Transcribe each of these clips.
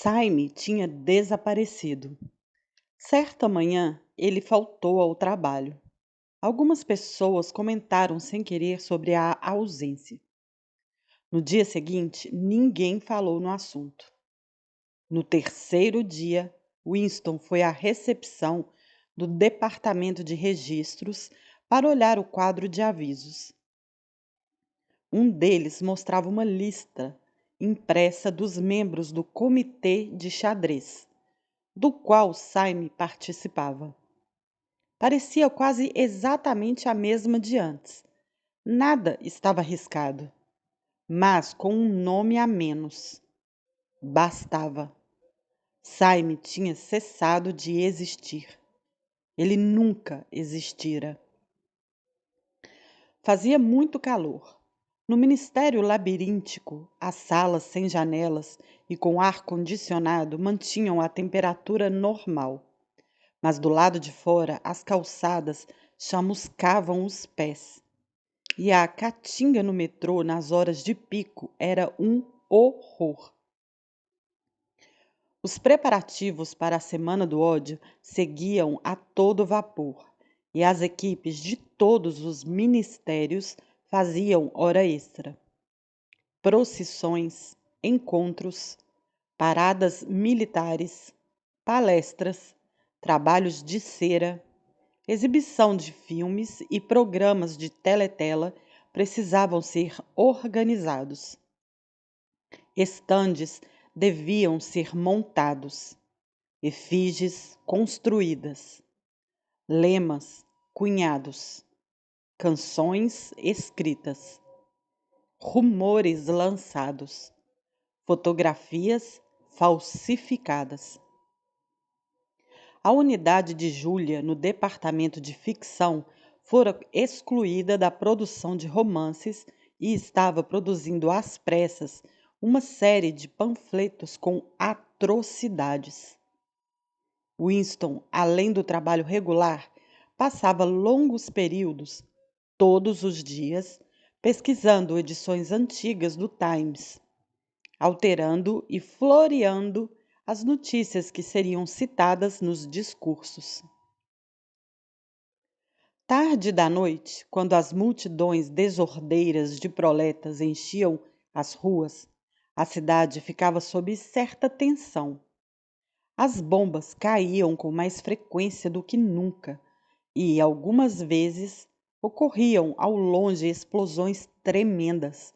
Simon tinha desaparecido. Certa manhã, ele faltou ao trabalho. Algumas pessoas comentaram sem querer sobre a ausência. No dia seguinte, ninguém falou no assunto. No terceiro dia, Winston foi à recepção do Departamento de Registros para olhar o quadro de avisos. Um deles mostrava uma lista impressa dos membros do Comitê de Xadrez, do qual Simon participava. Parecia quase exatamente a mesma de antes. Nada estava arriscado, mas com um nome a menos. Bastava. Simon tinha cessado de existir. Ele nunca existira. Fazia muito calor. No ministério labiríntico, as salas sem janelas e com ar condicionado mantinham a temperatura normal. Mas do lado de fora, as calçadas chamuscavam os pés. E a caatinga no metrô nas horas de pico era um horror. Os preparativos para a Semana do Ódio seguiam a todo vapor, e as equipes de todos os ministérios faziam hora extra. Procissões, encontros, paradas militares, palestras, trabalhos de cera, exibição de filmes e programas de teletela precisavam ser organizados. Estandes deviam ser montados, efígies construídas, lemas cunhados, canções escritas, rumores lançados, fotografias falsificadas. A unidade de Júlia no departamento de ficção fora excluída da produção de romances e estava produzindo às pressas uma série de panfletos com atrocidades. Winston, além do trabalho regular, passava longos períodos, todos os dias, pesquisando edições antigas do Times, alterando e floreando as notícias que seriam citadas nos discursos. Tarde da noite, quando as multidões desordeiras de proletas enchiam as ruas, a cidade ficava sob certa tensão. As bombas caíam com mais frequência do que nunca e, algumas vezes, ocorriam ao longe explosões tremendas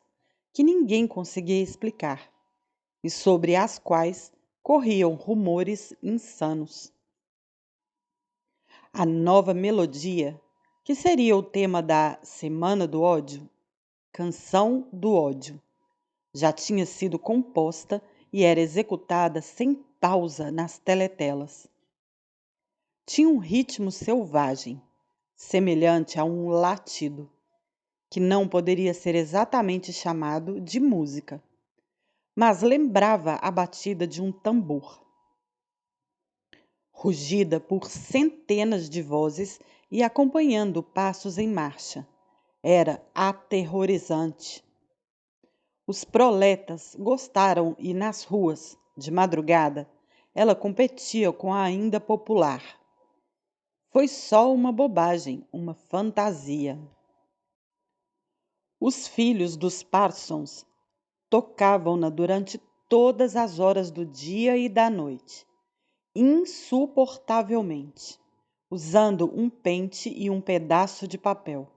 que ninguém conseguia explicar e sobre as quais corriam rumores insanos. A nova melodia, que seria o tema da Semana do Ódio, Canção do Ódio, já tinha sido composta e era executada sem pausa nas teletelas. Tinha um ritmo selvagem, semelhante a um latido, que não poderia ser exatamente chamado de música, mas lembrava a batida de um tambor. Rugida por centenas de vozes e acompanhando passos em marcha. Era aterrorizante. Os proletas gostaram e nas ruas, de madrugada, ela competia com a ainda popular. Foi só uma bobagem, uma fantasia. Os filhos dos Parsons tocavam-na durante todas as horas do dia e da noite, insuportavelmente, usando um pente e um pedaço de papel.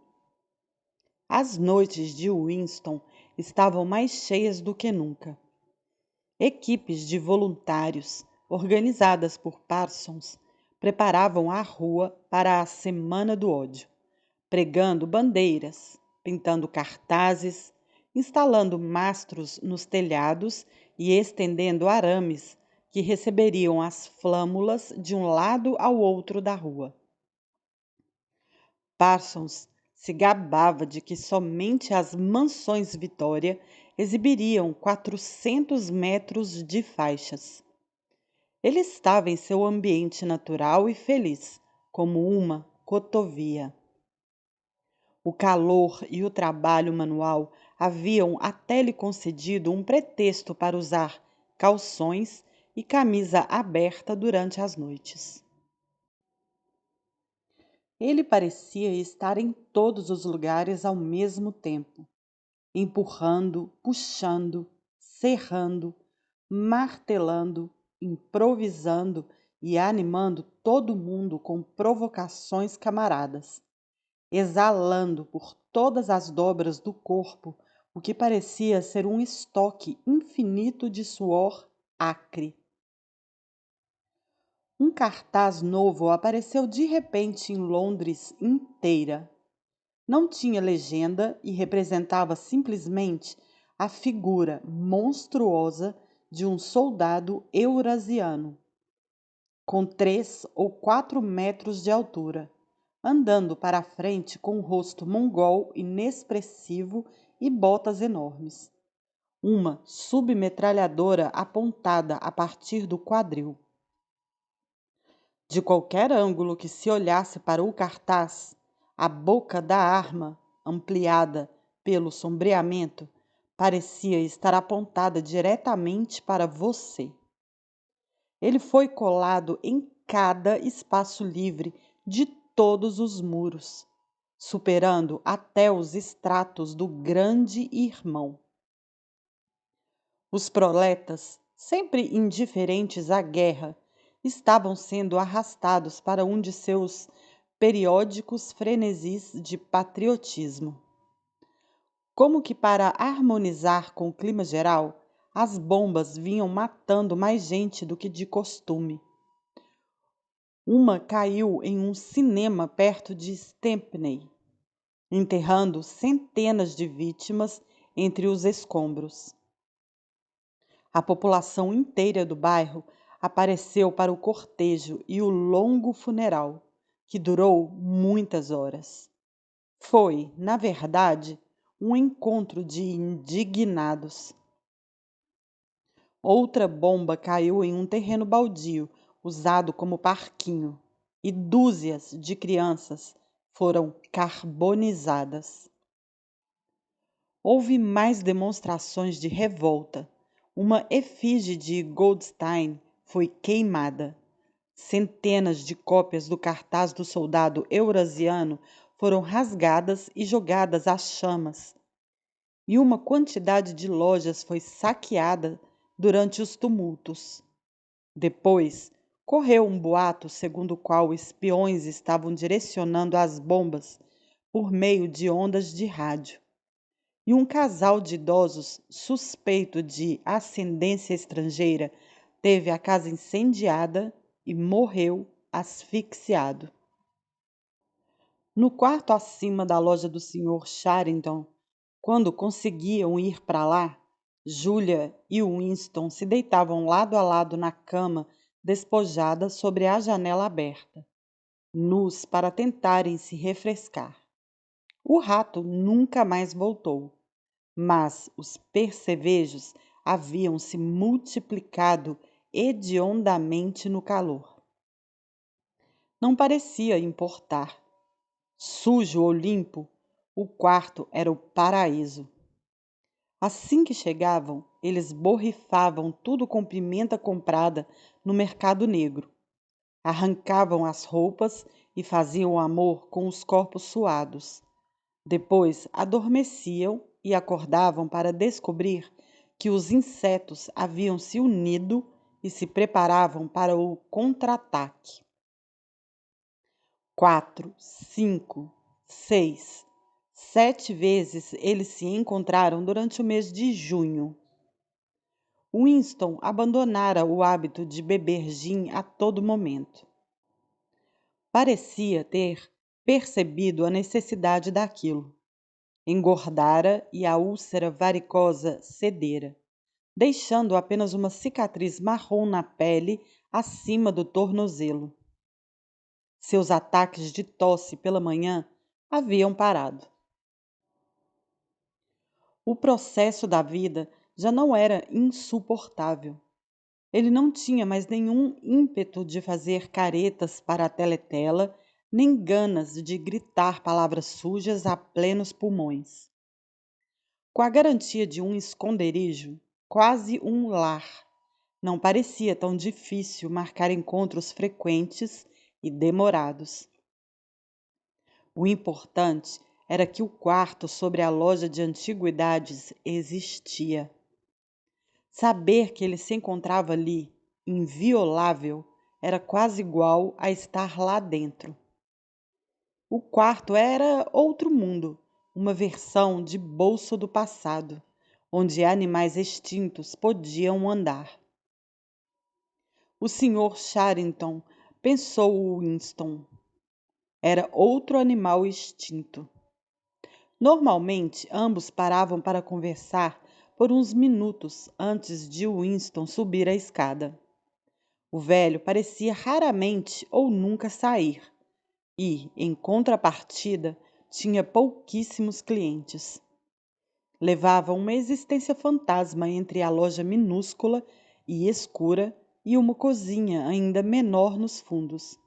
As noites de Winston estavam mais cheias do que nunca. Equipes de voluntários, organizadas por Parsons, preparavam a rua para a Semana do Ódio, pregando bandeiras, pintando cartazes, instalando mastros nos telhados e estendendo arames que receberiam as flâmulas de um lado ao outro da rua. Parsons se gabava de que somente as mansões Vitória exibiriam 400 metros de faixas. Ele estava em seu ambiente natural e feliz, como uma cotovia. O calor e o trabalho manual haviam até lhe concedido um pretexto para usar calções e camisa aberta durante as noites. Ele parecia estar em todos os lugares ao mesmo tempo, empurrando, puxando, serrando, martelando, improvisando e animando todo mundo com provocações camaradas, exalando por todas as dobras do corpo o que parecia ser um estoque infinito de suor acre. Um cartaz novo apareceu de repente em Londres inteira. Não tinha legenda e representava simplesmente a figura monstruosa de um soldado eurasiano, com 3 ou 4 metros de altura, andando para a frente com um rosto mongol inexpressivo e botas enormes. Uma submetralhadora apontada a partir do quadril. De qualquer ângulo que se olhasse para o cartaz, a boca da arma, ampliada pelo sombreamento, parecia estar apontada diretamente para você. Ele foi colado em cada espaço livre de todos os muros, superando até os estratos do grande irmão. Os proletas, sempre indiferentes à guerra, estavam sendo arrastados para um de seus periódicos frenesis de patriotismo. Como que para harmonizar com o clima geral, as bombas vinham matando mais gente do que de costume. Uma caiu em um cinema perto de Stepney, enterrando centenas de vítimas entre os escombros. A população inteira do bairro apareceu para o cortejo e o longo funeral, que durou muitas horas. Foi, na verdade, um encontro de indignados. Outra bomba caiu em um terreno baldio, usado como parquinho, e dúzias de crianças foram carbonizadas. Houve mais demonstrações de revolta. Uma efígie de Goldstein foi queimada. Centenas de cópias do cartaz do soldado eurasiano foram rasgadas e jogadas às chamas. E uma quantidade de lojas foi saqueada durante os tumultos. Depois, correu um boato segundo o qual espiões estavam direcionando as bombas por meio de ondas de rádio. E um casal de idosos suspeito de ascendência estrangeira teve a casa incendiada e morreu asfixiado. No quarto acima da loja do Sr. Charrington, quando conseguiam ir para lá, Julia e Winston se deitavam lado a lado na cama despojada sobre a janela aberta, nus para tentarem se refrescar. O rato nunca mais voltou, mas os percevejos haviam se multiplicado hediondamente no calor. Não parecia importar. Sujo ou limpo, o quarto era o paraíso. Assim que chegavam, eles borrifavam tudo com pimenta comprada no mercado negro. Arrancavam as roupas e faziam amor com os corpos suados. Depois adormeciam e acordavam para descobrir que os insetos haviam se unido e se preparavam para o contra-ataque. 4, 5, 6, 7 vezes eles se encontraram durante o mês de junho. Winston abandonara o hábito de beber gin a todo momento. Parecia ter percebido a necessidade daquilo. Engordara e a úlcera varicosa cedera, deixando apenas uma cicatriz marrom na pele acima do tornozelo. Seus ataques de tosse pela manhã haviam parado. O processo da vida já não era insuportável. Ele não tinha mais nenhum ímpeto de fazer caretas para a teletela, nem ganas de gritar palavras sujas a plenos pulmões. Com a garantia de um esconderijo, quase um lar, Não parecia tão difícil marcar encontros frequentes e demorados. O importante era que o quarto sobre a loja de antiguidades existia. Saber que ele se encontrava ali, inviolável, era quase igual a estar lá dentro. O quarto era outro mundo, uma versão de bolso do passado, onde animais extintos podiam andar. O Sr. Charrington, pensou Winston, era outro animal extinto. Normalmente, ambos paravam para conversar por uns minutos antes de Winston subir a escada. O velho parecia raramente ou nunca sair e, em contrapartida, tinha pouquíssimos clientes. Levava uma existência fantasma entre a loja minúscula e escura e uma cozinha ainda menor nos fundos,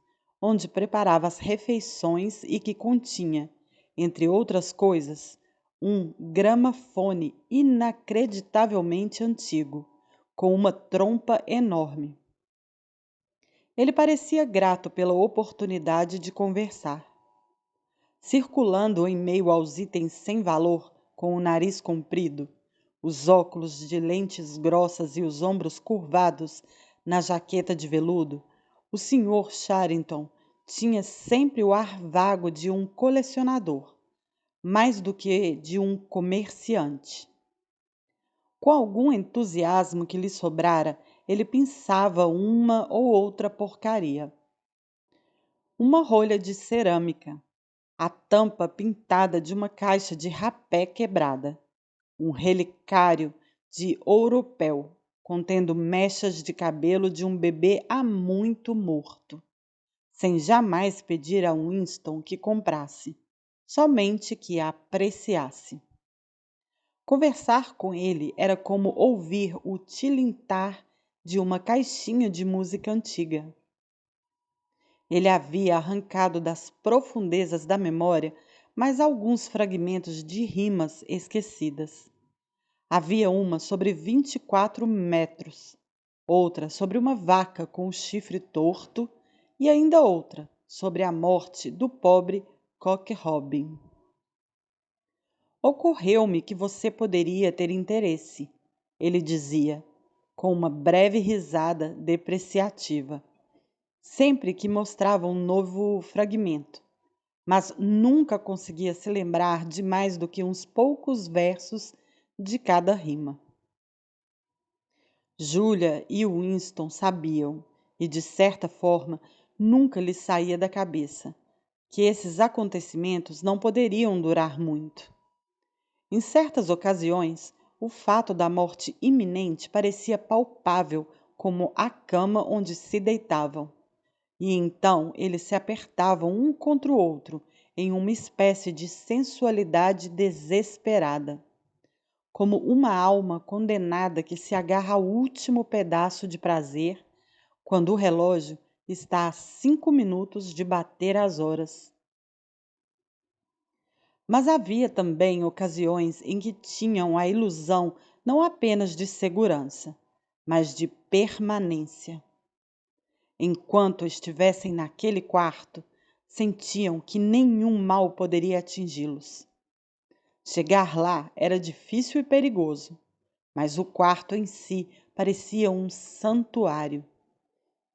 onde preparava as refeições e que continha, entre outras coisas, um gramafone inacreditavelmente antigo, com uma trompa enorme. Ele parecia grato pela oportunidade de conversar. Circulando em meio aos itens sem valor, com o nariz comprido, os óculos de lentes grossas e os ombros curvados na jaqueta de veludo, o Sr. Charrington tinha sempre o ar vago de um colecionador, mais do que de um comerciante. Com algum entusiasmo que lhe sobrara, ele pensava uma ou outra porcaria. Uma rolha de cerâmica, a tampa pintada de uma caixa de rapé quebrada, um relicário de ouropel contendo mechas de cabelo de um bebê há muito morto, sem jamais pedir a Winston que comprasse, somente que a apreciasse. Conversar com ele era como ouvir o tilintar de uma caixinha de música antiga. Ele havia arrancado das profundezas da memória mais alguns fragmentos de rimas esquecidas. Havia uma sobre 24 metros, outra sobre uma vaca com o chifre torto e ainda outra sobre a morte do pobre Cock Robin. Ocorreu-me que você poderia ter interesse, ele dizia, com uma breve risada depreciativa, sempre que mostrava um novo fragmento, mas nunca conseguia se lembrar de mais do que uns poucos versos de cada rima. Julia e Winston sabiam, e de certa forma nunca lhes saía da cabeça, que esses acontecimentos não poderiam durar muito. Em certas ocasiões, o fato da morte iminente parecia palpável como a cama onde se deitavam. E então eles se apertavam um contra o outro em uma espécie de sensualidade desesperada, como uma alma condenada que se agarra ao último pedaço de prazer quando o relógio está a 5 minutos de bater as horas. Mas havia também ocasiões em que tinham a ilusão não apenas de segurança, mas de permanência. Enquanto estivessem naquele quarto, sentiam que nenhum mal poderia atingi-los. Chegar lá era difícil e perigoso, mas o quarto em si parecia um santuário,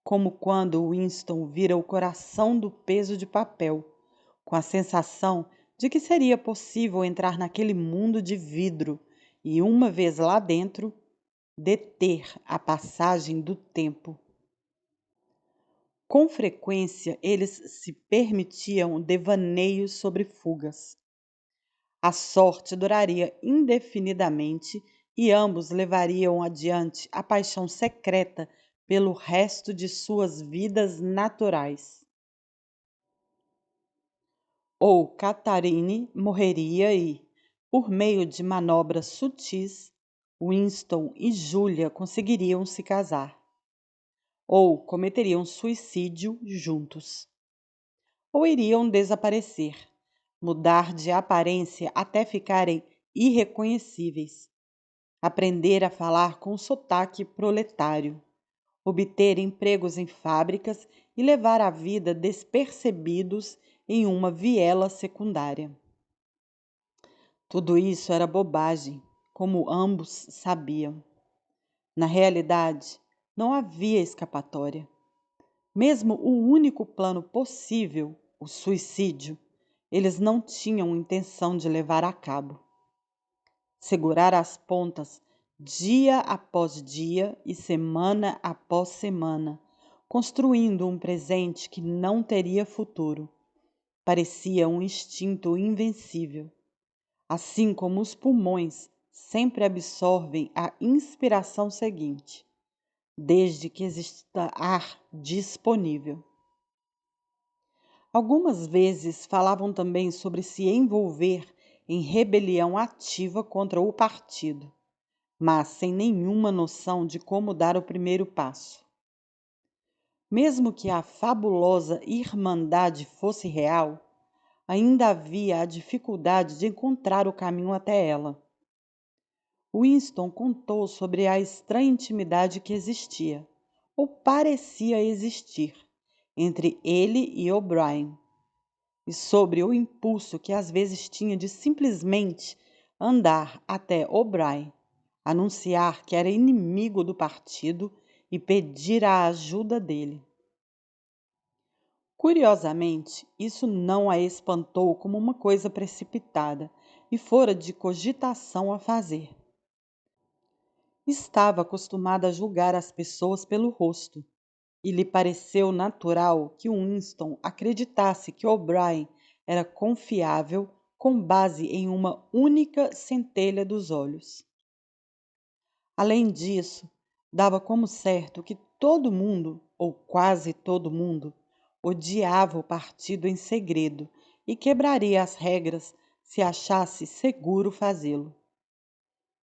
como quando Winston vira o coração do peso de papel, com a sensação de que seria possível entrar naquele mundo de vidro e, uma vez lá dentro, deter a passagem do tempo. Com frequência, eles se permitiam devaneios sobre fugas. A sorte duraria indefinidamente e ambos levariam adiante a paixão secreta pelo resto de suas vidas naturais. Ou Catharine morreria e, por meio de manobras sutis, Winston e Julia conseguiriam se casar. Ou cometeriam suicídio juntos. Ou iriam desaparecer, mudar de aparência até ficarem irreconhecíveis, aprender a falar com sotaque proletário, obter empregos em fábricas e levar a vida despercebidos em uma viela secundária. Tudo isso era bobagem, como ambos sabiam. Na realidade, não havia escapatória. Mesmo o único plano possível, o suicídio, eles não tinham intenção de levar a cabo. Segurar as pontas dia após dia e semana após semana, construindo um presente que não teria futuro. Parecia um instinto invencível. Assim como os pulmões sempre absorvem a inspiração seguinte, desde que exista ar disponível. Algumas vezes falavam também sobre se envolver em rebelião ativa contra o partido, mas sem nenhuma noção de como dar o primeiro passo. Mesmo que a fabulosa Irmandade fosse real, ainda havia a dificuldade de encontrar o caminho até ela. Winston contou sobre a estranha intimidade que existia, ou parecia existir, entre ele e O'Brien, e sobre o impulso que às vezes tinha de simplesmente andar até O'Brien, anunciar que era inimigo do partido e pedir a ajuda dele. Curiosamente, isso não a espantou como uma coisa precipitada e fora de cogitação a fazer. Estava acostumada a julgar as pessoas pelo rosto, e lhe pareceu natural que Winston acreditasse que O'Brien era confiável com base em uma única centelha dos olhos. Além disso, dava como certo que todo mundo, ou quase todo mundo, odiava o partido em segredo e quebraria as regras se achasse seguro fazê-lo.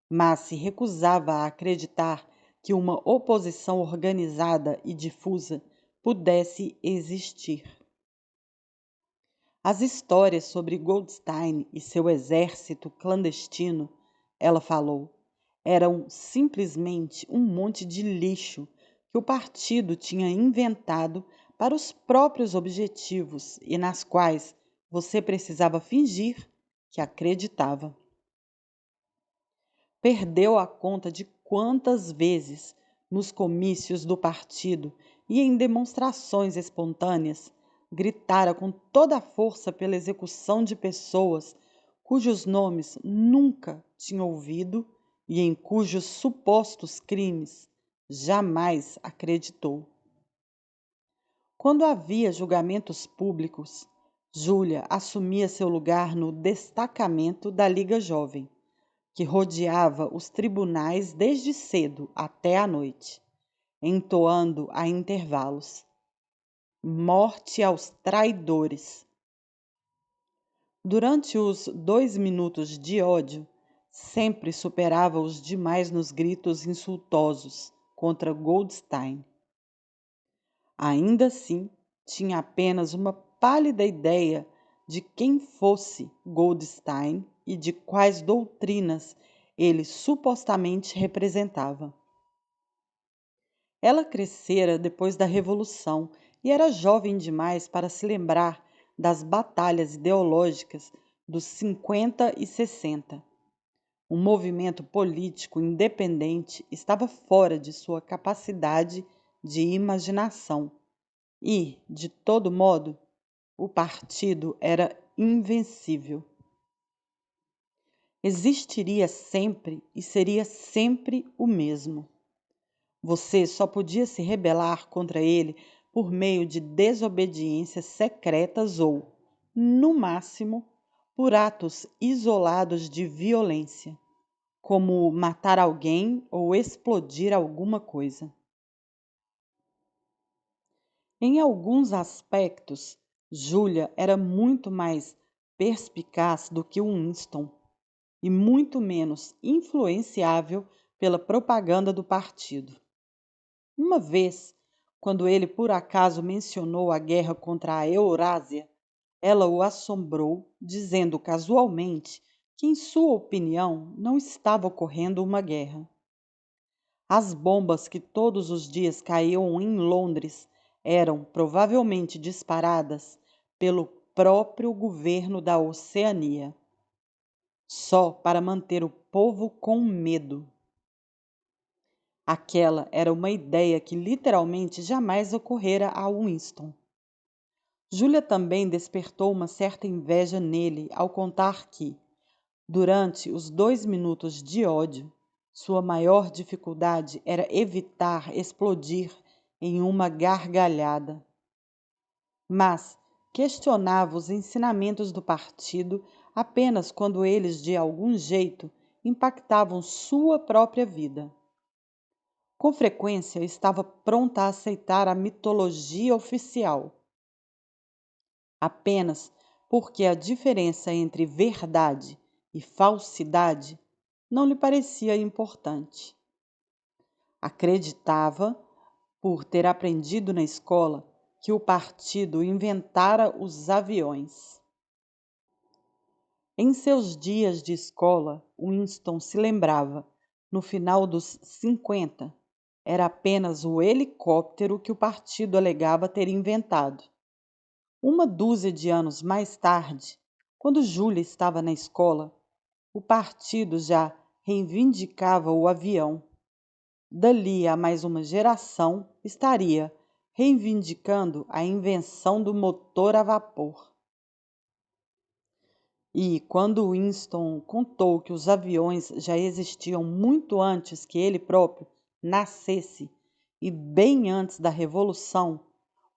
Mas se recusava a acreditar que uma oposição organizada e difusa pudesse existir. As histórias sobre Goldstein e seu exército clandestino, ela falou, eram simplesmente um monte de lixo que o partido tinha inventado para os próprios objetivos e nas quais você precisava fingir que acreditava. Perdeu a conta de quantas vezes, nos comícios do partido e em demonstrações espontâneas, gritara com toda a força pela execução de pessoas cujos nomes nunca tinha ouvido e em cujos supostos crimes jamais acreditou. Quando havia julgamentos públicos, Júlia assumia seu lugar no destacamento da Liga Jovem, que rodeava os tribunais desde cedo até à noite, entoando a intervalos: morte aos traidores. Durante os 2 minutos de ódio, sempre superava os demais nos gritos insultosos contra Goldstein. Ainda assim, tinha apenas uma pálida ideia de quem fosse Goldstein e de quais doutrinas ele supostamente representava. Ela crescera depois da Revolução e era jovem demais para se lembrar das batalhas ideológicas dos 50 e 60. O movimento político independente estava fora de sua capacidade de imaginação e, de todo modo, o partido era invencível. Existiria sempre e seria sempre o mesmo. Você só podia se rebelar contra ele por meio de desobediências secretas ou, no máximo, por atos isolados de violência, como matar alguém ou explodir alguma coisa. Em alguns aspectos, Júlia era muito mais perspicaz do que Winston e muito menos influenciável pela propaganda do partido. Uma vez, quando ele por acaso mencionou a guerra contra a Eurásia, ela o assombrou, dizendo casualmente que, em sua opinião, não estava ocorrendo uma guerra. As bombas que todos os dias caíam em Londres eram provavelmente disparadas pelo próprio governo da Oceania, só para manter o povo com medo. Aquela era uma ideia que literalmente jamais ocorrera a Winston. Júlia também despertou uma certa inveja nele ao contar que, durante os 2 minutos de ódio, sua maior dificuldade era evitar explodir em uma gargalhada. Mas questionava os ensinamentos do partido apenas quando eles, de algum jeito, impactavam sua própria vida. Com frequência estava pronta a aceitar a mitologia oficial, apenas porque a diferença entre verdade e falsidade não lhe parecia importante. Acreditava, por ter aprendido na escola, que o partido inventara os aviões. Em seus dias de escola, Winston se lembrava, no final dos 50, era apenas o helicóptero que o partido alegava ter inventado. Uma dúzia de anos mais tarde, quando Júlia estava na escola, o partido já reivindicava o avião. Dali a mais uma geração estaria reivindicando a invenção do motor a vapor. E quando Winston contou que os aviões já existiam muito antes que ele próprio nascesse e bem antes da Revolução,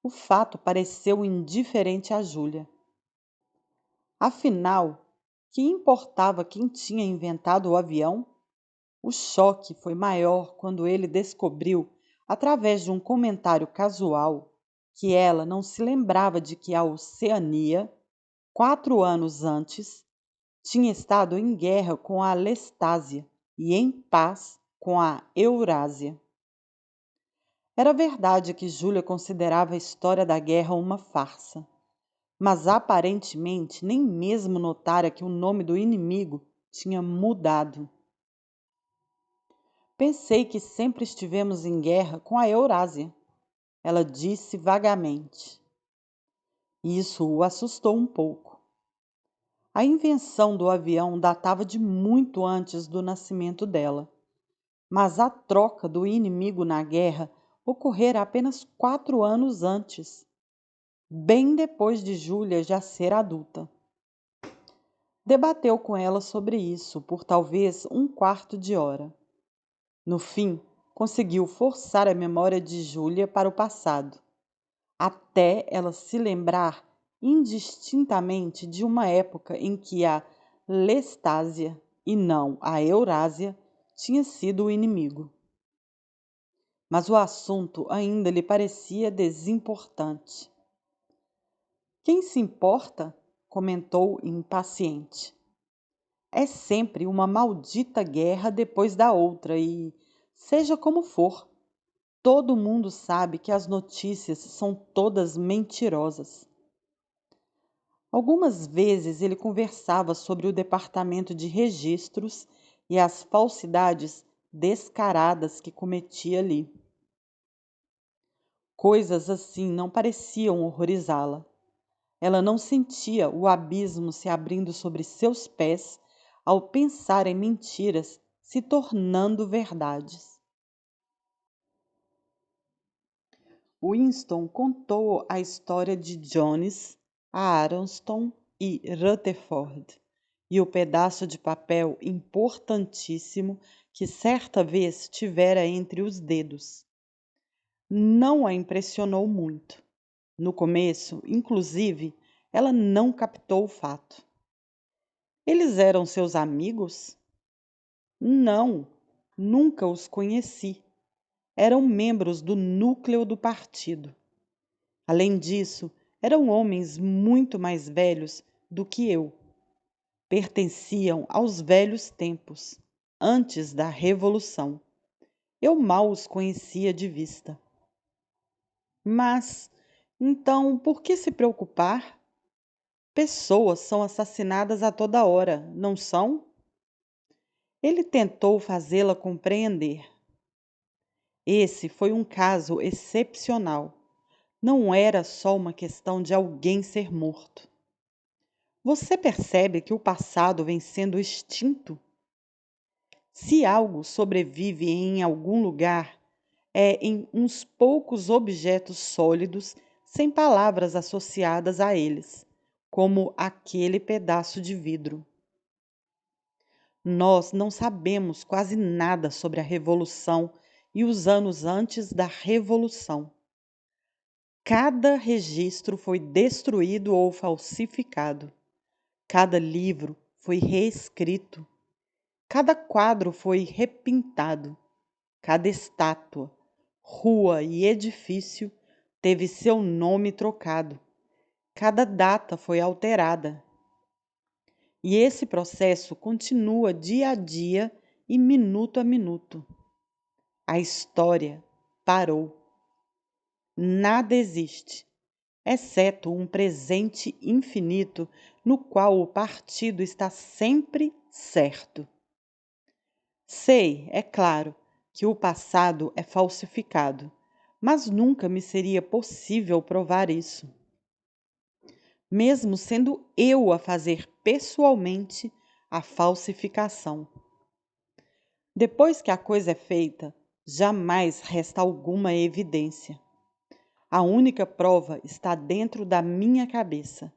o fato pareceu indiferente a Júlia. Afinal, que importava quem tinha inventado o avião? O choque foi maior quando ele descobriu, através de um comentário casual, que ela não se lembrava de que a Oceania, 4 anos antes, tinha estado em guerra com a Lestásia e em paz com a Eurásia. Era verdade que Júlia considerava a história da guerra uma farsa, mas aparentemente nem mesmo notara que o nome do inimigo tinha mudado. Pensei que sempre estivemos em guerra com a Eurásia, ela disse vagamente. Isso o assustou um pouco. A invenção do avião datava de muito antes do nascimento dela, mas a troca do inimigo na guerra ocorrera apenas 4 anos antes, bem depois de Júlia já ser adulta. Debateu com ela sobre isso por talvez um quarto de hora. No fim, conseguiu forçar a memória de Júlia para o passado, até ela se lembrar indistintamente de uma época em que a Lestásia, e não a Eurásia, tinha sido o inimigo. Mas o assunto ainda lhe parecia desimportante. Quem se importa? Comentou impaciente. É sempre uma maldita guerra depois da outra e, seja como for, todo mundo sabe que as notícias são todas mentirosas. Algumas vezes ele conversava sobre o departamento de registros e as falsidades descaradas que cometia ali. Coisas assim não pareciam horrorizá-la. Ela não sentia o abismo se abrindo sobre seus pés ao pensar em mentiras se tornando verdades. Winston contou a história de Jones, Aronston e Rutherford, e o pedaço de papel importantíssimo que certa vez tivera entre os dedos. Não a impressionou muito. No começo, inclusive, ela não captou o fato. Eles eram seus amigos? Não, nunca os conheci. Eram membros do núcleo do partido. Além disso, eram homens muito mais velhos do que eu. Pertenciam aos velhos tempos, antes da Revolução. Eu mal os conhecia de vista. Mas, então, por que se preocupar? Pessoas são assassinadas a toda hora, não são? Ele tentou fazê-la compreender. Esse foi um caso excepcional. Não era só uma questão de alguém ser morto. Você percebe que o passado vem sendo extinto? Se algo sobrevive em algum lugar, é em uns poucos objetos sólidos sem palavras associadas a eles, como aquele pedaço de vidro. Nós não sabemos quase nada sobre a Revolução e os anos antes da Revolução. Cada registro foi destruído ou falsificado. Cada livro foi reescrito. Cada quadro foi repintado. Cada estátua, rua e edifício teve seu nome trocado. Cada data foi alterada. E esse processo continua dia a dia e minuto a minuto. A história parou. Nada existe, exceto um presente infinito no qual o partido está sempre certo. Sei, é claro, que o passado é falsificado, mas nunca me seria possível provar isso. Mesmo sendo eu a fazer pessoalmente a falsificação. Depois que a coisa é feita, jamais resta alguma evidência. A única prova está dentro da minha cabeça,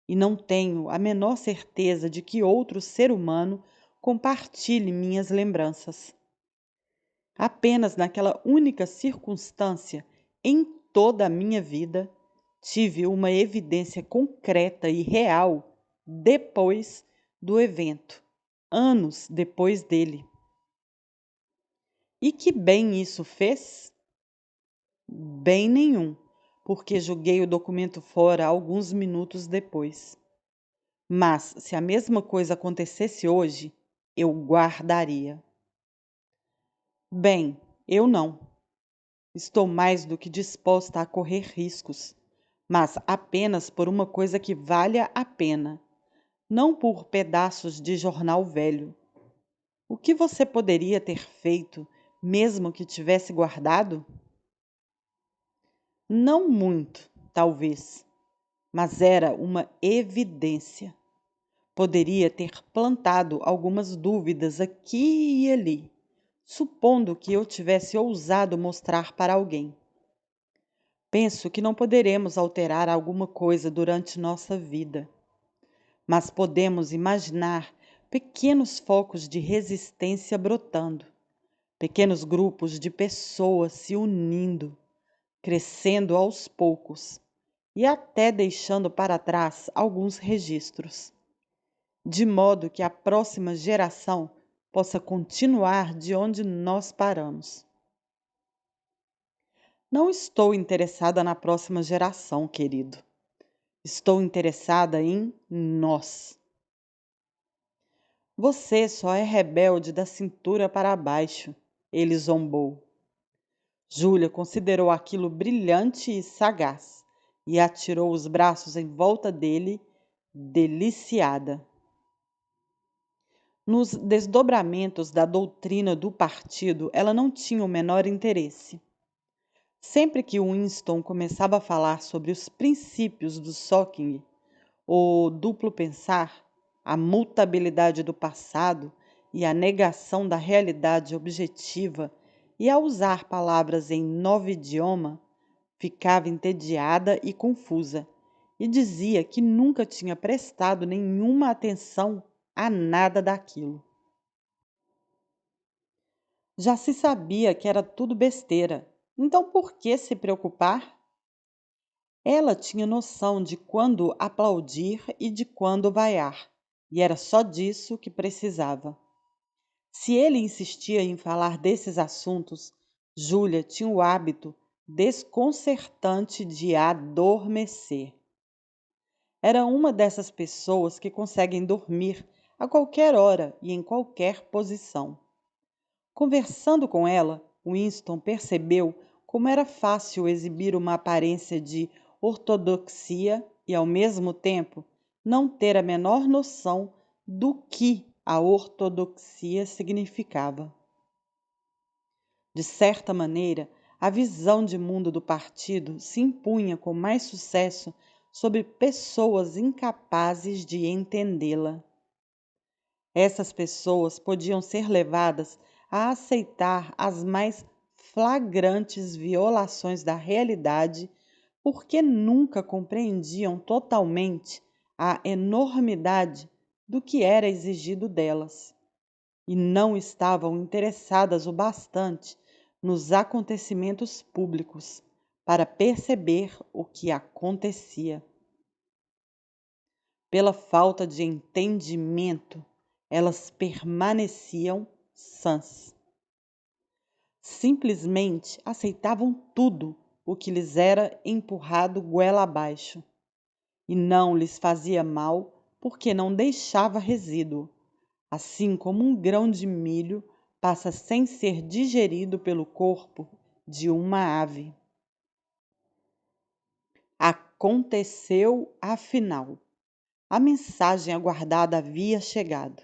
e não tenho a menor certeza de que outro ser humano compartilhe minhas lembranças. Apenas naquela única circunstância em toda a minha vida tive uma evidência concreta e real depois do evento, anos depois dele. E que bem isso fez? Bem nenhum, porque joguei o documento fora alguns minutos depois. Mas se a mesma coisa acontecesse hoje, eu guardaria. Bem, eu não. Estou mais do que disposta a correr riscos, mas apenas por uma coisa que valha a pena, não por pedaços de jornal velho. O que você poderia ter feito, mesmo que tivesse guardado? Não muito, talvez, mas era uma evidência. Poderia ter plantado algumas dúvidas aqui e ali, supondo que eu tivesse ousado mostrar para alguém. Penso que não poderemos alterar alguma coisa durante nossa vida, mas podemos imaginar pequenos focos de resistência brotando, pequenos grupos de pessoas se unindo, crescendo aos poucos e até deixando para trás alguns registros, de modo que a próxima geração possa continuar de onde nós paramos. Não estou interessada na próxima geração, querido. Estou interessada em nós. Você só é rebelde da cintura para baixo, ele zombou. Júlia considerou aquilo brilhante e sagaz e atirou os braços em volta dele, deliciada. Nos desdobramentos da doutrina do partido, ela não tinha o menor interesse. Sempre que Winston começava a falar sobre os princípios do Socing, o duplo pensar, a mutabilidade do passado e a negação da realidade objetiva, e a usar palavras em novo idioma, ficava entediada e confusa, e dizia que nunca tinha prestado nenhuma atenção a nada daquilo. Já se sabia que era tudo besteira, então por que se preocupar? Ela tinha noção de quando aplaudir e de quando vaiar, e era só disso que precisava. Se ele insistia em falar desses assuntos, Júlia tinha o hábito desconcertante de adormecer. Era uma dessas pessoas que conseguem dormir a qualquer hora e em qualquer posição. Conversando com ela, Winston percebeu como era fácil exibir uma aparência de ortodoxia e, ao mesmo tempo, não ter a menor noção do que a ortodoxia significava. De certa maneira, a visão de mundo do partido se impunha com mais sucesso sobre pessoas incapazes de entendê-la. Essas pessoas podiam ser levadas a aceitar as mais flagrantes violações da realidade porque nunca compreendiam totalmente a enormidade do que era exigido delas e não estavam interessadas o bastante nos acontecimentos públicos para perceber o que acontecia. Pela falta de entendimento, elas permaneciam sãs. Simplesmente aceitavam tudo o que lhes era empurrado goela abaixo, e não lhes fazia mal porque não deixava resíduo, assim como um grão de milho passa sem ser digerido pelo corpo de uma ave. Aconteceu afinal. A mensagem aguardada havia chegado.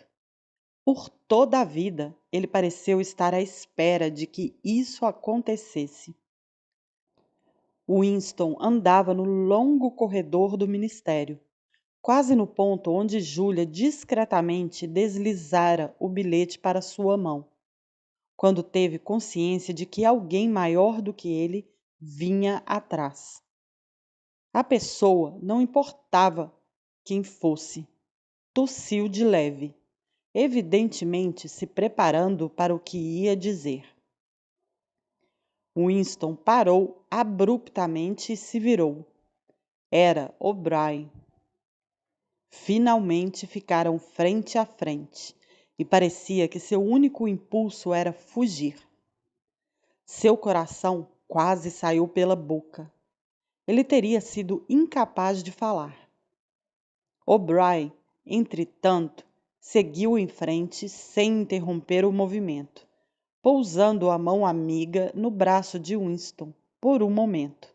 Por toda a vida, ele pareceu estar à espera de que isso acontecesse. Winston andava no longo corredor do ministério, quase no ponto onde Júlia discretamente deslizara o bilhete para sua mão, quando teve consciência de que alguém maior do que ele vinha atrás. A pessoa, não importava quem fosse, tossiu de leve, evidentemente se preparando para o que ia dizer. Winston parou abruptamente e se virou. Era O'Brien. Finalmente ficaram frente a frente, e parecia que seu único impulso era fugir. Seu coração quase saiu pela boca. Ele teria sido incapaz de falar. O'Brien, entretanto, seguiu em frente sem interromper o movimento, pousando a mão amiga no braço de Winston por um momento,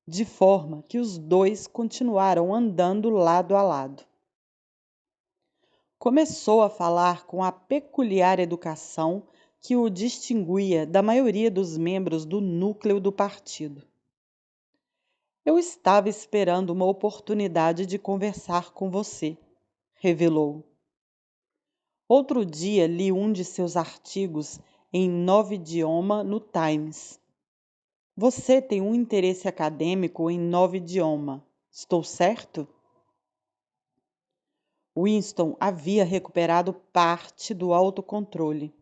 de forma que os dois continuaram andando lado a lado. Começou a falar com a peculiar educação que o distinguia da maioria dos membros do núcleo do partido. Eu estava esperando uma oportunidade de conversar com você, revelou. Outro dia li um de seus artigos em novo idioma no Times. Você tem um interesse acadêmico em novo idioma, estou certo? Winston havia recuperado parte do autocontrole.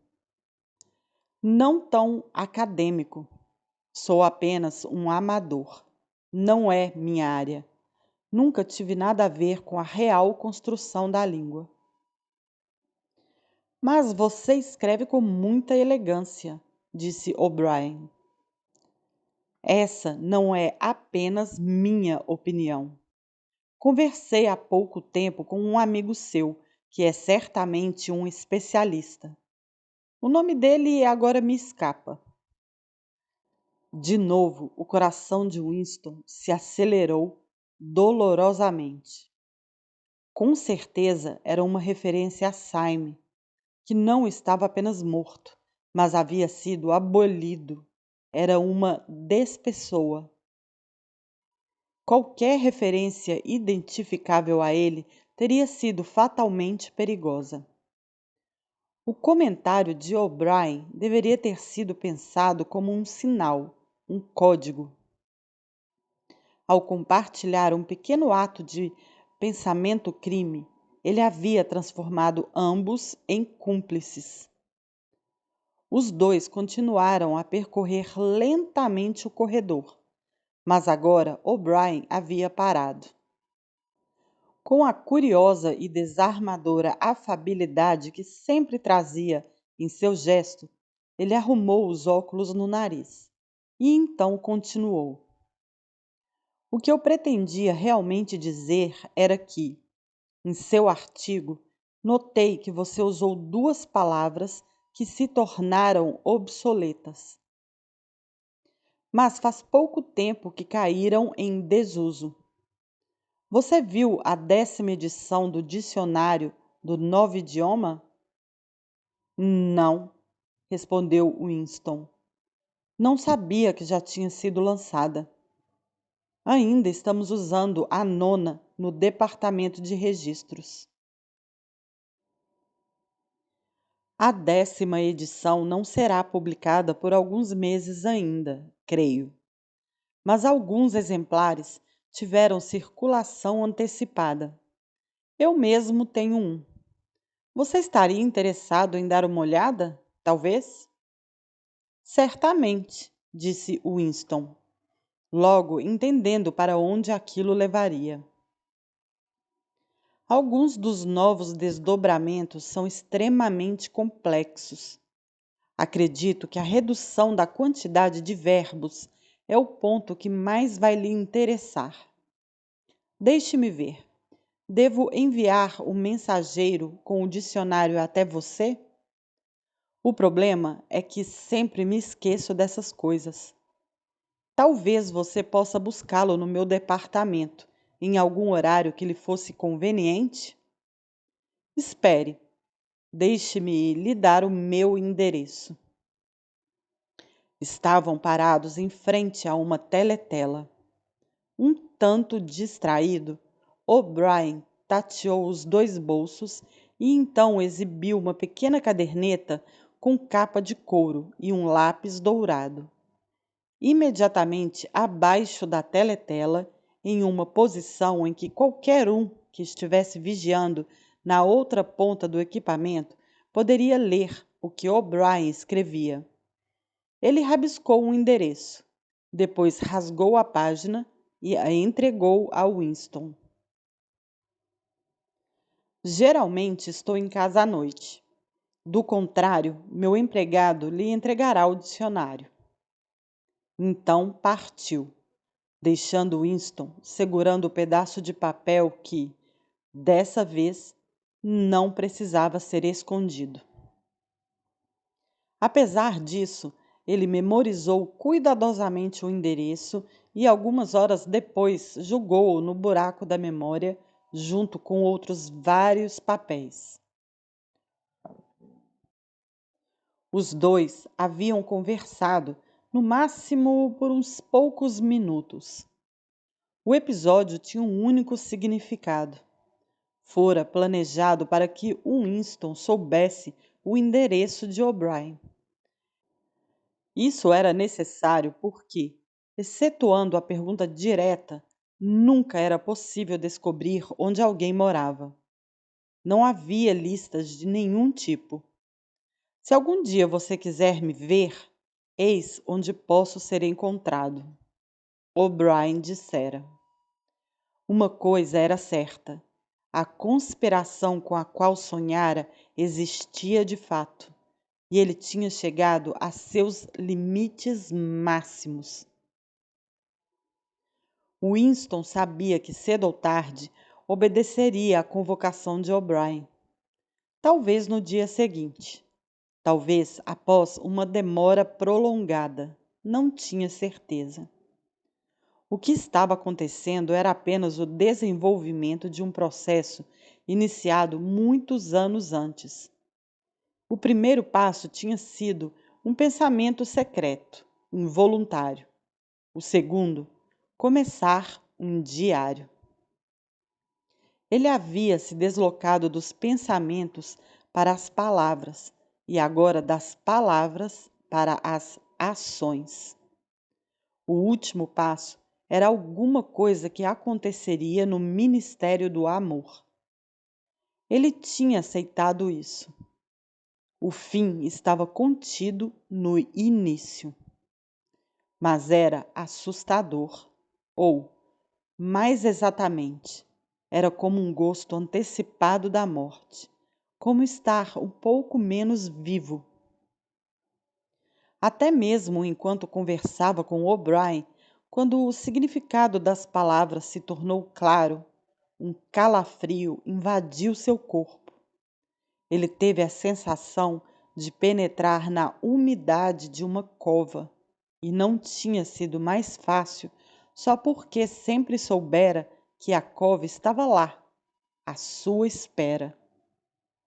Não tão acadêmico. Sou apenas um amador. Não é minha área. Nunca tive nada a ver com a real construção da língua. Mas você escreve com muita elegância, disse O'Brien. Essa não é apenas minha opinião. Conversei há pouco tempo com um amigo seu, que é certamente um especialista. O nome dele agora me escapa. De novo, o coração de Winston se acelerou dolorosamente. Com certeza era uma referência a Syme, que não estava apenas morto, mas havia sido abolido. Era uma despessoa. Qualquer referência identificável a ele teria sido fatalmente perigosa. O comentário de O'Brien deveria ter sido pensado como um sinal, um código. Ao compartilhar um pequeno ato de pensamento-crime, ele havia transformado ambos em cúmplices. Os dois continuaram a percorrer lentamente o corredor, mas agora O'Brien havia parado. Com a curiosa e desarmadora afabilidade que sempre trazia em seu gesto, ele arrumou os óculos no nariz e então continuou. O que eu pretendia realmente dizer era que, em seu artigo, notei que você usou duas palavras que se tornaram obsoletas. Mas faz pouco tempo que caíram em desuso. Você viu a 10ª edição do dicionário do novo idioma? Não, respondeu Winston. Não sabia que já tinha sido lançada. Ainda estamos usando a nona no departamento de registros. A 10ª edição não será publicada por alguns meses ainda, creio. Mas alguns exemplares tiveram circulação antecipada. Eu mesmo tenho um. Você estaria interessado em dar uma olhada? Talvez? Certamente, disse Winston, logo entendendo para onde aquilo levaria. Alguns dos novos desdobramentos são extremamente complexos. Acredito que a redução da quantidade de verbos é o ponto que mais vai lhe interessar. Deixe-me ver. Devo enviar o mensageiro com o dicionário até você? O problema é que sempre me esqueço dessas coisas. Talvez você possa buscá-lo no meu departamento, em algum horário que lhe fosse conveniente? Espere, deixe-me lhe dar o meu endereço. Estavam parados em frente a uma teletela. Um tanto distraído, O'Brien tateou os 2 bolsos e então exibiu uma pequena caderneta com capa de couro e um lápis dourado. Imediatamente abaixo da teletela, em uma posição em que qualquer um que estivesse vigiando na outra ponta do equipamento poderia ler o que O'Brien escrevia. Ele rabiscou um endereço, depois rasgou a página e a entregou a Winston. Geralmente estou em casa à noite. Do contrário, meu empregado lhe entregará o dicionário. Então partiu, deixando Winston segurando o pedaço de papel que, dessa vez, não precisava ser escondido. Apesar disso, ele memorizou cuidadosamente o endereço e algumas horas depois jogou-o no buraco da memória junto com outros vários papéis. Os 2 haviam conversado, no máximo por uns poucos minutos. O episódio tinha um único significado. Fora planejado para que Winston soubesse o endereço de O'Brien. Isso era necessário porque, excetuando a pergunta direta, nunca era possível descobrir onde alguém morava. Não havia listas de nenhum tipo. Se algum dia você quiser me ver, eis onde posso ser encontrado. O'Brien dissera. Uma coisa era certa. A conspiração com a qual sonhara existia de fato. E ele tinha chegado a seus limites máximos. Winston sabia que cedo ou tarde obedeceria à convocação de O'Brien. Talvez no dia seguinte. Talvez após uma demora prolongada. Não tinha certeza. O que estava acontecendo era apenas o desenvolvimento de um processo iniciado muitos anos antes. O primeiro passo tinha sido um pensamento secreto, involuntário. O segundo, começar um diário. Ele havia se deslocado dos pensamentos para as palavras e agora das palavras para as ações. O último passo era alguma coisa que aconteceria no Ministério do Amor. Ele tinha aceitado isso. O fim estava contido no início. Mas era assustador, ou, mais exatamente, era como um gosto antecipado da morte, como estar um pouco menos vivo. Até mesmo enquanto conversava com O'Brien, quando o significado das palavras se tornou claro, um calafrio invadiu seu corpo. Ele teve a sensação de penetrar na umidade de uma cova, e não tinha sido mais fácil só porque sempre soubera que a cova estava lá, à sua espera.